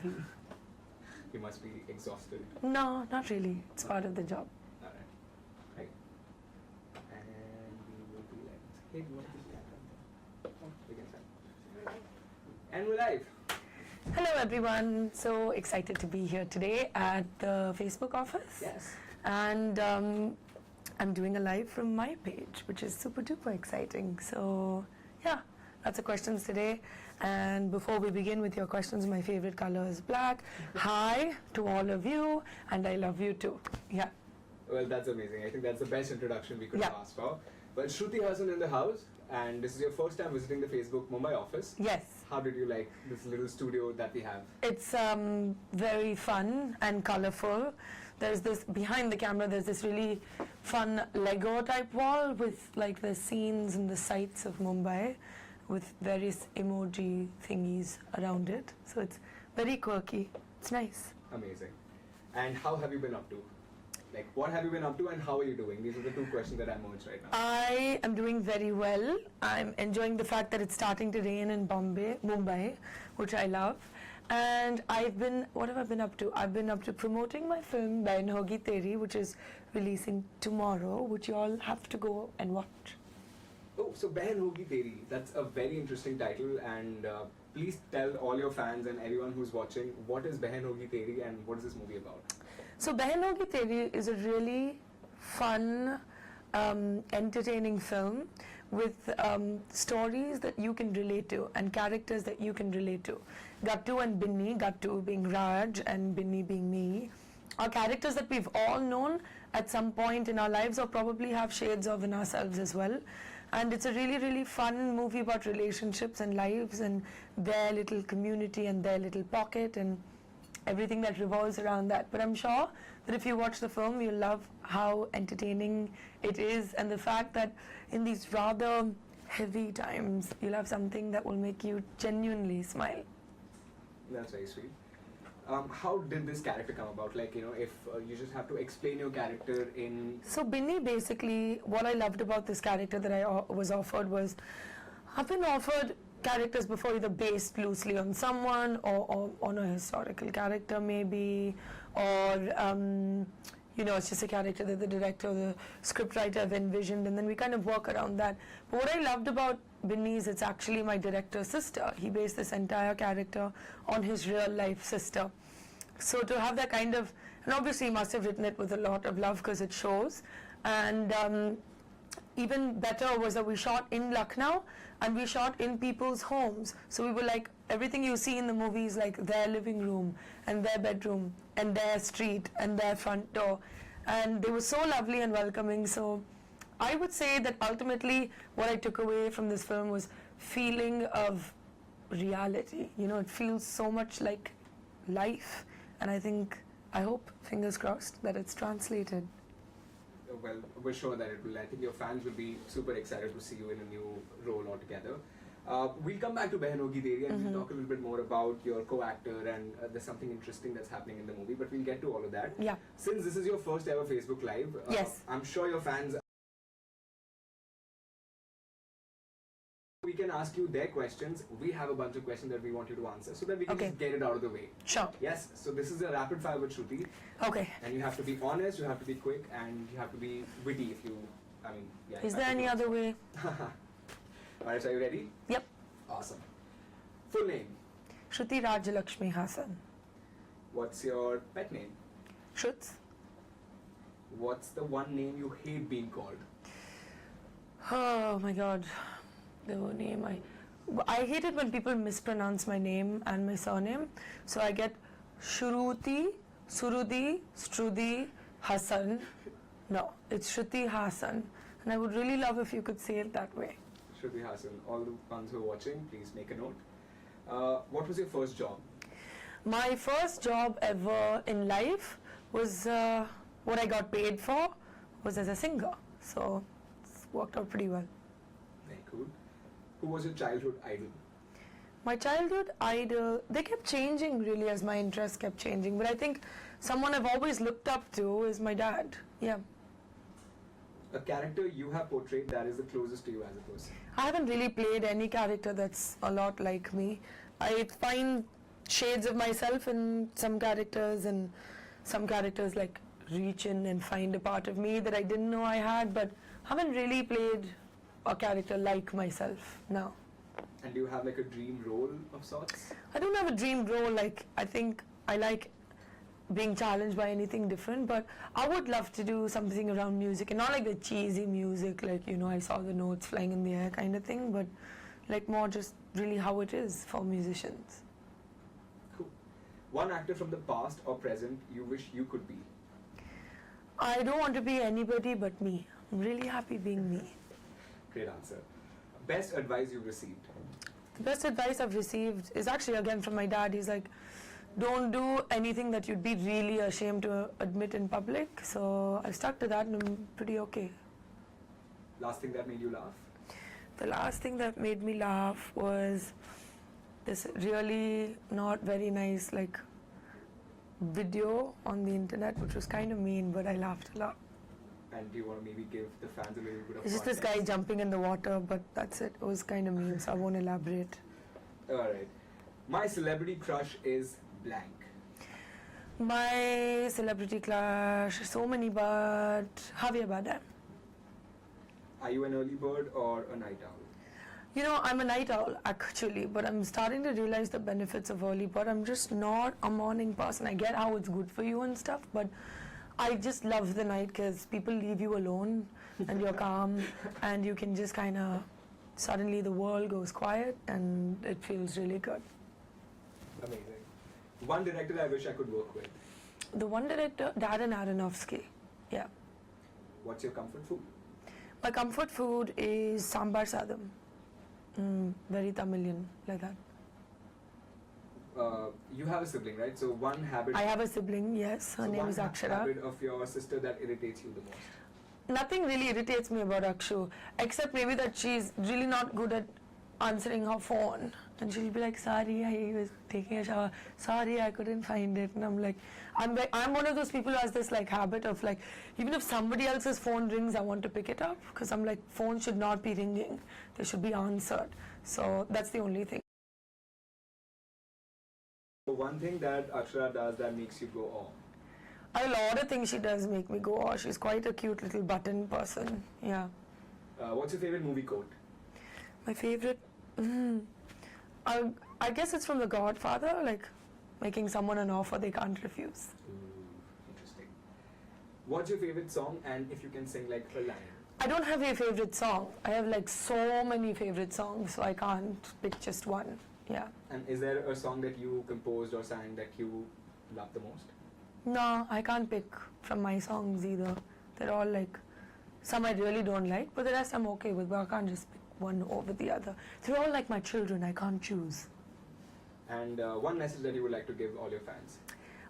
You must be exhausted. No, not really. It's part of the job. Alright. Right. And we will be like, hey, do you want to be like, oh, we can start. And we're live. Hello everyone. So excited to be here today at the Facebook office. Yes. And I'm doing a live from my page, which is super duper exciting. So yeah, lots of questions today. And before we begin with your questions, my favorite color is black. Hi to all of you, and I love you too. Yeah. Well, that's amazing. I think that's the best introduction we could have asked for. Well, Shruthi Hassan in the house, and this is your first time visiting the Facebook Mumbai office. Yes. How did you like this little studio that we have? It's very fun and colorful. There's this, behind the camera, there's this really fun Lego type wall with like the scenes and the sights of Mumbai with various emoji thingies around it. So it's very quirky. It's nice. Amazing. And how have you been up to? Like, what have you been up to and how are you doing? These are the two questions that I'm merged right now. I am doing very well. I'm enjoying the fact that it's starting to rain in Mumbai, which I love. And what have I been up to? I've been up to promoting my film, Behan Hogi Teri, which is releasing tomorrow, which you all have to go and watch. Oh, so Behan Hogi Teri, that's a very interesting title, and please tell all your fans and everyone who's watching, what is Behan Hogi Teri and what is this movie about? So Behan Hogi Teri is a really fun, entertaining film with stories that you can relate to and characters that you can relate to. Gattu and Binni, Gattu being Raj and Binni being me, are characters that we've all known at some point in our lives or probably have shades of in ourselves as well. And it's a really, really fun movie about relationships and lives and their little community and their little pocket and everything that revolves around that. But I'm sure that if you watch the film, you'll love how entertaining it is and the fact that in these rather heavy times, you'll have something that will make you genuinely smile. That's very sweet. How did this character come about? Like, if you just have to explain your character in... So Binni, basically, what I loved about this character that I was offered was, I've been offered characters before either based loosely on someone or on a historical character maybe, or it's just a character that the director or the scriptwriter have envisioned, and then we kind of work around that. But what I loved about Binni is it's actually my director's sister. He based this entire character on his real life sister. So to have that kind of, and obviously he must have written it with a lot of love because it shows, and even better was that we shot in Lucknow and we shot in people's homes. So we were like, everything you see in the movie is like their living room and their bedroom and their street and their front door. And they were so lovely and welcoming. So I would say that ultimately what I took away from this film was feeling of reality. It feels so much like life. And I hope, fingers crossed, that it's translated. Well, we're sure that it will. I think your fans will be super excited to see you in a new role altogether. We'll come back to Behan Hogi Teri and we'll talk a little bit more about your co-actor and there's something interesting that's happening in the movie, but we'll get to all of that. Yeah. Since this is your first ever Facebook Live, yes. I'm sure your fans... We can ask you their questions. We have a bunch of questions that we want you to answer so that we can just get it out of the way. Sure. Yes, so this is a rapid fire with Shruthi. Okay. And you have to be honest, you have to be quick, and you have to be witty if you, Is there any other way? Alright, so are you ready? Yep. Awesome. Full name? Shruthi Rajalakshmi Hassan. What's your pet name? Shruts. What's the one name you hate being called? Oh my god. The name I hate it when people mispronounce my name and my surname. So I get Shruthi, Surudi, Strudi, Hassan. No, it's Shruthi Hassan. And I would really love if you could say it that way. Shruthi Hassan. All the ones who are watching, please make a note. What was your first job? My first job ever in life was what I got paid for was as a singer. So it's worked out pretty well. Very cool. Who was your childhood idol? My childhood idol, they kept changing really as my interests kept changing. But I think someone I've always looked up to is my dad. Yeah. A character you have portrayed that is the closest to you as a person? I haven't really played any character that's a lot like me. I find shades of myself in some characters, and some characters like reach in and find a part of me that I didn't know I had, but haven't really played a character like myself now. And do you have like a dream role of sorts? I don't have a dream role. Like, I think I like being challenged by anything different, but I would love to do something around music, and not like the cheesy music, like, you know, I saw the notes flying in the air kind of thing, but like more just really how it is for musicians. Cool. One actor from the past or present you wish you could be? I don't want to be anybody but me. I'm really happy being me. Great answer. Best advice you've received? The best advice I've received is actually again from my dad. He's like, don't do anything that you'd be really ashamed to admit in public. So I've stuck to that and I'm pretty okay. Last thing that made you laugh? The last thing that made me laugh was this really not very nice like video on the internet, which was kind of mean, but I laughed a lot. And do you want to maybe give the fans a little bit of It's just this guy jumping in the water, but that's it. It was kind of mean, so I won't elaborate. Alright. My celebrity crush is blank. My celebrity crush, so many, but Javier Bardem. Are you an early bird or a night owl? You know, I'm a night owl actually, but I'm starting to realize the benefits of early bird. I'm just not a morning person. I get how it's good for you and stuff, but I just love the night because people leave you alone and you're calm and you can just kind of suddenly the world goes quiet and it feels really good. Amazing. One director I wish I could work with? The one director, Darren Aronofsky. Yeah. What's your comfort food? My comfort food is sambar sadam. Very Tamilian, like that. You have a sibling, right? So one habit... I have a sibling, yes. Her name is Akshara. One habit of your sister that irritates you the most? Nothing really irritates me about Akshu, except maybe that she's really not good at answering her phone. And she'll be like, sorry, I was taking a shower. Sorry, I couldn't find it. And I'm like, I'm one of those people who has this like habit of like, even if somebody else's phone rings, I want to pick it up. Because I'm like, phones should not be ringing. They should be answered. So that's the only thing. One thing that Akshara does that makes you go, oh. A lot of things she does make me go, oh, she's quite a cute little button person. Yeah. What's your favorite movie quote? My favorite? I guess it's from The Godfather, like making someone an offer they can't refuse. Interesting. What's your favorite song, and if you can sing like a line? I don't have a favorite song. I have like so many favorite songs, so I can't pick just one. Yeah. And is there a song that you composed or sang that you love the most? No, I can't pick from my songs either. They're all like, some I really don't like, but the rest I'm okay with, but I can't just pick one over the other. They're all like my children, I can't choose. And one message that you would like to give all your fans?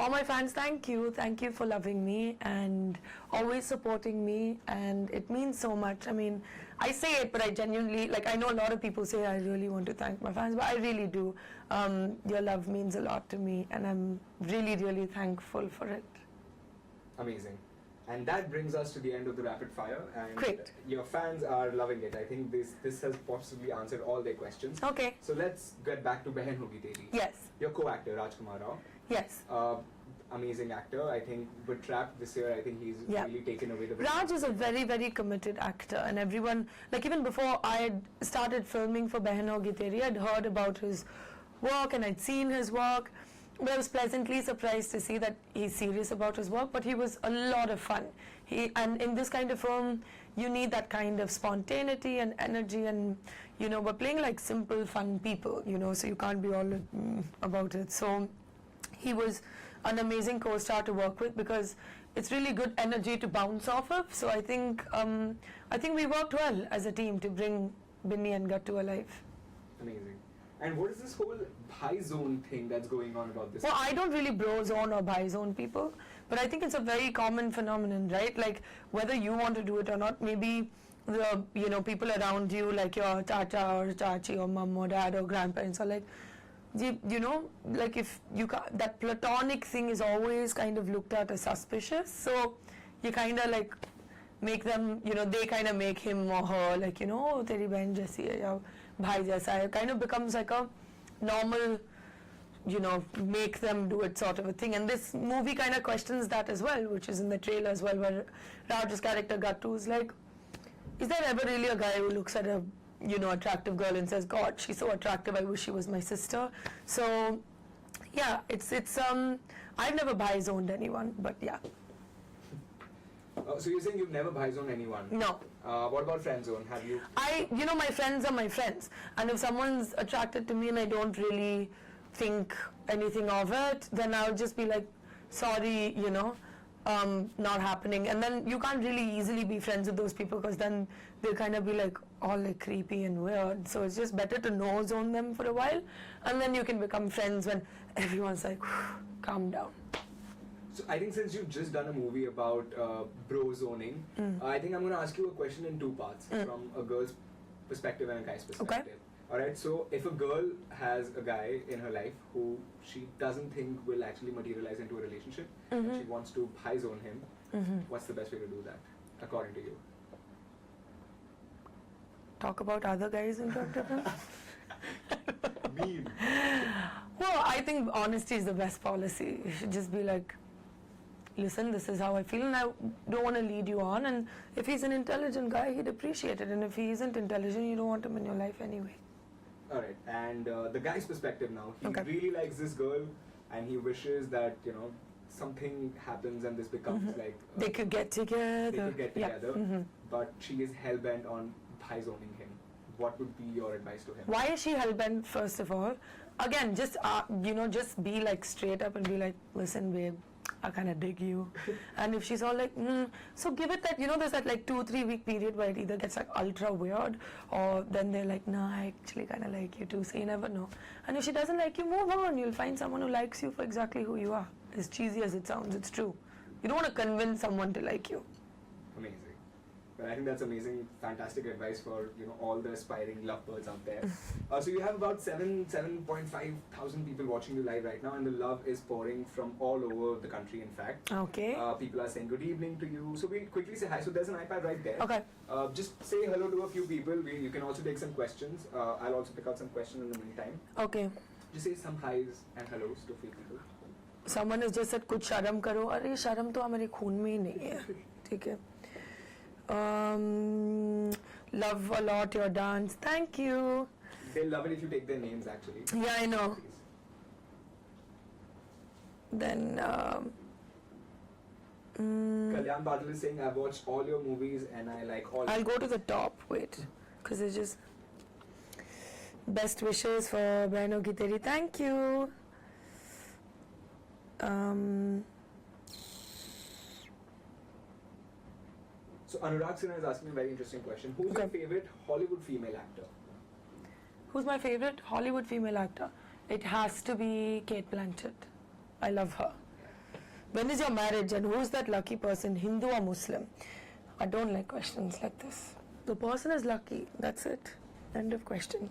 All my fans, thank you. Thank you for loving me and always supporting me, and it means so much. I mean, I say it, but I genuinely, like, I know a lot of people say I really want to thank my fans, but I really do. Your love means a lot to me, and I'm really, really thankful for it. Amazing. And that brings us to the end of the rapid fire, and Great. Your fans are loving it. I think this has possibly answered all their questions. Okay. So let's get back to Behan Hogi Teri. Yes. Your co-actor, Rajkumar Rao. Yes. Amazing actor. I think with Trapped this year, I think he's really taken away the... Raj is a very, very committed actor, and everyone, like even before I had started filming for Behan Hogi Teri, I'd heard about his work and I'd seen his work. But I was pleasantly surprised to see that he's serious about his work, but he was a lot of fun. And in this kind of film, you need that kind of spontaneity and energy, and you know, we're playing like simple, fun people, you know, so you can't be all about it. So he was an amazing co-star to work with because it's really good energy to bounce off of. So I think we worked well as a team to bring Binny and Gattu alive. Amazing. And what is this whole high zone thing that's going on about this? Well, I don't really bro zone or bi zone people, but I think it's a very common phenomenon, right? Like whether you want to do it or not, maybe the people around you, like your tata or chachi or mom or dad or grandparents, are like, you know, like if you that platonic thing is always kind of looked at as suspicious. So you kind of like make them, you know, they kind of make him or her like, you know, oh, teri behan jaisi hai ya bhai jaisa hai. It kind of becomes like a normal make them do it sort of a thing. And this movie kind of questions that as well, which is in the trailer as well, where Raj's character Gattu is like, is there ever really a guy who looks at a attractive girl and says, God, she's so attractive, I wish she was my sister? So yeah, it's I've never bi-zoned anyone, but yeah. So you're saying you've never bi-zoned anyone? No. What about friend zone? Have you? My friends are my friends, and if someone's attracted to me and I don't really think anything of it, then I'll just be like, sorry, not happening. And then you can't really easily be friends with those people, because then they'll kind of be like all like creepy and weird. So it's just better to no zone them for a while, and then you can become friends when everyone's like, calm down. So I think since you've just done a movie about bro zoning, I think I'm going to ask you a question in two parts, from a girl's perspective and a guy's perspective. Okay. Alright, so if a girl has a guy in her life who she doesn't think will actually materialize into a relationship, and she wants to high zone him, what's the best way to do that, according to you? Talk about other guys in front of him? Mean. Well, I think honesty is the best policy. You should just be like, listen, this is how I feel, and I don't want to lead you on. And if he's an intelligent guy, he'd appreciate it. And if he isn't intelligent, you don't want him in your life anyway. Alright, and the guy's perspective now. He Okay. really likes this girl, and he wishes that, something happens and this becomes like... They could get together. They could get Yeah. together, but she is hell-bent on high zoning him. What would be your advice to him? Why is she hellbent, first of all? Again, just, just be like straight up and be like, listen, babe, I kind of dig you. And if she's all like, so give it that, there's that like 2-3 week period where it either gets like ultra weird, or then they're like, no, I actually kind of like you too, so you never know. And if she doesn't like you, move on. You'll find someone who likes you for exactly who you are. As cheesy as it sounds, it's true. You don't want to convince someone to like you. Amazing. Well, I think that's amazing, fantastic advice for all the aspiring lovebirds out there. So you have about 7.5 thousand people watching you live right now, and the love is pouring from all over the country. In fact, Okay. people are saying good evening to you. So we'll quickly say hi. So there's an iPad right there. Okay. Just say hello to a few people. You can also take some questions. I'll also pick out some questions in the meantime. Okay. Just say some highs and hellos to a few people. Someone has just said, कुछ शर्म करो. अरे शर्म तो हमारे खून में ही नहीं है. ठीक है. Love a lot your dance. Thank you. They'll love it if you take their names, actually. Yeah, I know. Please. Then, Kalyan Badal is saying, I've watched all your movies and I like all. I'll go to the top. Wait, because it's just best wishes for Behno Ki Teri. Thank you. So Anurag Sinha is asking a very interesting question. Who's your favorite Hollywood female actor? Who's my favorite Hollywood female actor? It has to be Kate Blanchett. I love her. When is your marriage and who's that lucky person, Hindu or Muslim? I don't like questions like this. The person is lucky. That's it. End of question.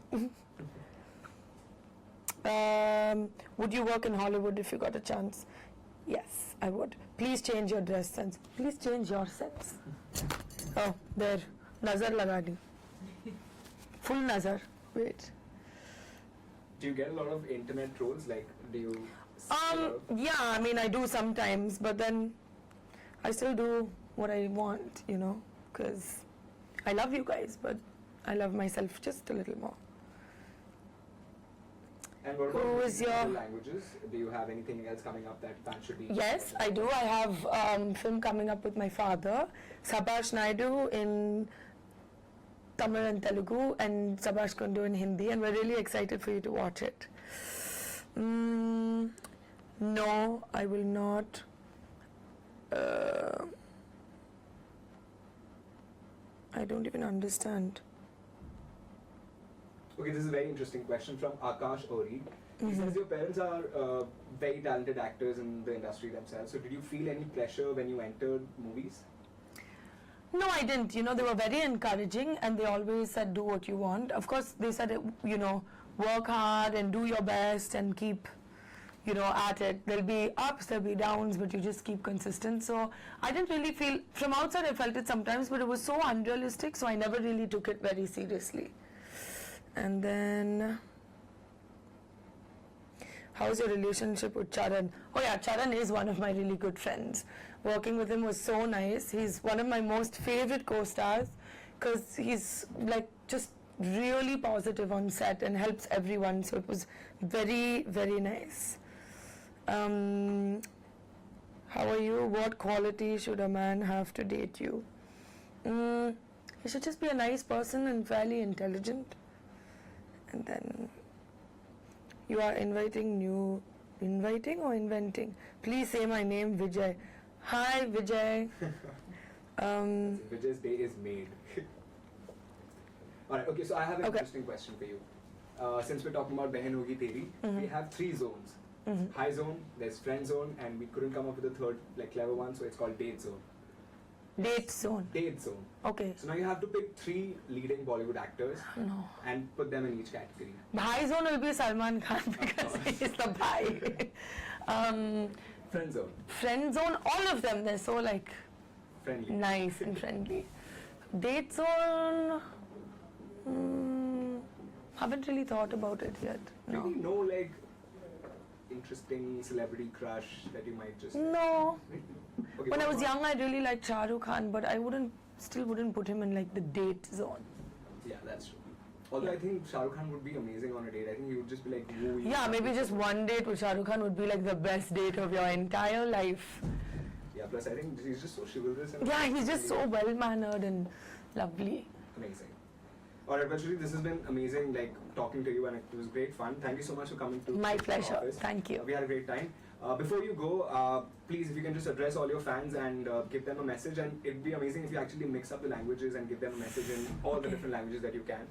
Would you work in Hollywood if you got a chance? Yes, I would. Please change your dress sense. Please change your sense. Oh, there. Nazar lagani. Full nazar. Wait. Do you get a lot of internet trolls? Like, do you? Yeah, I mean, I do sometimes, but then I still do what I want, because I love you guys, but I love myself just a little more. And what Who about is your- languages? Do you have anything else coming up that fans should be? Yes, I do. I have film coming up with my father, Sabash Naidu, in Tamil and Telugu, and Sabash Kundu in Hindi, and we're really excited for you to watch it. No, I will not. I don't even understand. Okay, this is a very interesting question from Akash Ori. He says your parents are very talented actors in the industry themselves. So did you feel any pressure when you entered movies? No, I didn't. They were very encouraging, and they always said, do what you want. Of course, they said, work hard and do your best and keep, at it. There'll be ups, there'll be downs, but you just keep consistent. So I didn't really feel, from outside I felt it sometimes, but it was so unrealistic, so I never really took it very seriously. And then, How's your relationship with Charan? Oh yeah, Charan is one of my really good friends. Working with him was so nice. He's one of my most favorite co-stars because he's like just really positive on set and helps everyone. So it was very, very nice. How are you? What quality should a man have to date you? He should just be a nice person and fairly intelligent. And then you are inviting or inventing? Please say my name, Vijay. Hi, Vijay. Vijay's day is made. Alright, okay, so I have an interesting question for you. Since we're talking about Behan Hogi Teri, we have 3 zones. High zone, there's friend zone, and we couldn't come up with a third, like clever one, so it's called date zone. Date zone. Date zone. Okay. So now you have to pick 3 leading Bollywood actors and put them in each category. Bhai zone will be Salman Khan because he's the bhai. Friend zone. Friend zone, all of them, they're so like Friendly. nice and friendly. Date zone, haven't really thought about it yet. No. Really no like interesting celebrity crush that you might just... No. Okay, When I was young, I really liked Shah Rukh Khan, but I still wouldn't put him in like the date zone. Yeah, that's true. Although I think Shah Rukh Khan would be amazing on a date. I think he would just be like wooey. Yeah, maybe just one date with Shah Rukh Khan would be like the best date of your entire life. Yeah, plus I think he's just so chivalrous. And Yeah, he's just so well-mannered and lovely. Amazing. Alright, well, Shruthi, this has been amazing, like, talking to you, and it was great fun. Thank you so much for coming to My the pleasure. office. Thank you. We had a great time. Before you go, please, if you can just address all your fans and give them a message, and it'd be amazing if you actually mix up the languages and give them a message in all the different languages that you can.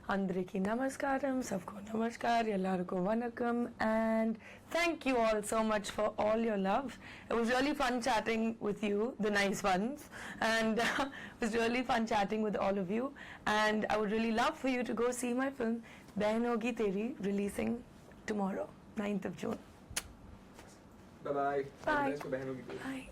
Andriki namaskaram, sabko namaskar, ellarku vanakkam, and thank you all so much for all your love. It was really fun chatting with you, the nice ones, and it was really fun chatting with all of you. And I would really love for you to go see my film Behan Hogi Teri, releasing tomorrow, 9th of June. Bye-bye. Bye. All the best for Behan Hogi Teri. Bye.